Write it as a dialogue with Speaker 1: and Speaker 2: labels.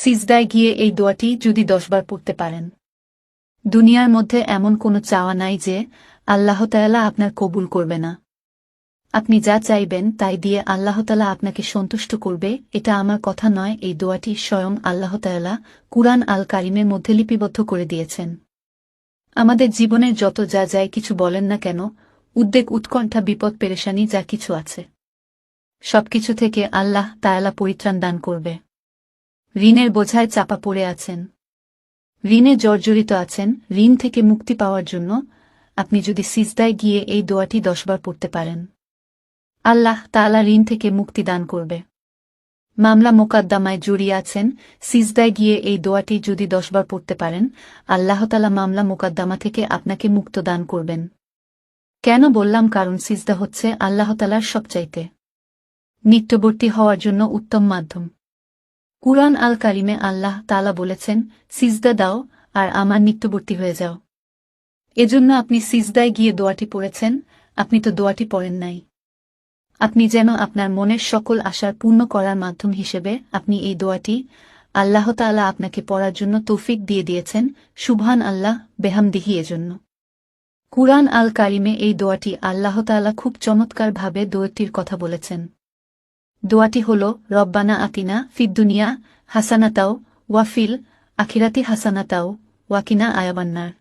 Speaker 1: সিজদায় গিয়ে এই দোয়াটি যদি 10 বার পড়তে পারেন, দুনিয়ার মধ্যে এমন কোনো চাওয়া নাই যে আল্লাহ তাআলা আপনার কবুল করবে না। আপনি যা চাইবেন তাই দিয়ে আল্লাহ তাআলা আপনাকে সন্তুষ্ট করবে। এটা আমার কথা নয়, এই দোয়াটি স্বয়ং আল্লাহ তাআলা কুরআন আল কারিমের মধ্যে লিপিবদ্ধ করে দিয়েছেন। আমাদের জীবনের যত যা যায় কিছু বলেন না কেন, উদ্বেগ, উৎকণ্ঠা, বিপদ, পেরেশানি যা কিছু আছে, সবকিছু থেকে আল্লাহ তাআলা পরিত্রাণ দান করবে। ঋণের বোঝায় চাপা পড়ে আছেন, ঋণে জর্জরিত আছেন, ঋণ থেকে মুক্তি পাওয়ার জন্য আপনি যদি সিজদায় গিয়ে এই দোয়াটি 10 বার পড়তে পারেন, আল্লাহ তাআলা ঋণ থেকে মুক্তি দান করবে। মামলা মোকদ্দমায় জড়িয়ে আছেন, সিজদায় গিয়ে এই দোয়াটি যদি 10 বার পড়তে পারেন, আল্লাহ তাআলা মামলা মোকদ্দমা থেকে আপনাকে মুক্ত দান করবেন। কেন বললাম? কারণ সিজদা হচ্ছে আল্লাহ তাআলার সবচাইতে নিকটবর্তী হওয়ার জন্য উত্তম মাধ্যম। কুরআন আল কারিমে আল্লাহ তাআলা বলেছেন, সিজদা দাও আর আমার নিকটবর্তী হয়ে যাও। এজন্য আপনি সিজদায় গিয়ে দোয়াটি পড়েছেন, আপনি তো দোয়াটি পড়েন নাই। আপনি যেন আপনার মনের সকল আশার পূর্ণ করার মাধ্যম হিসেবে আপনি এই দোয়াটি আল্লাহ তাআলা আপনাকে পড়ার জন্য তৌফিক দিয়ে দিয়েছেন। সুবহান আল্লাহ বেহামদিহি। এজন্য কুরআন আল কারিমে এই দোয়াটি আল্লাহ তাআলা খুব চমৎকারভাবে দোয়াটির কথা বলেছেন। দোয়াটি হল, রব্বানা আতিনা ফিদ দুনিয়া হাসানাতাও ওয়া ফিল আখিরাতি হাসানাতাও ওয়া কিনা আযাবান্নার।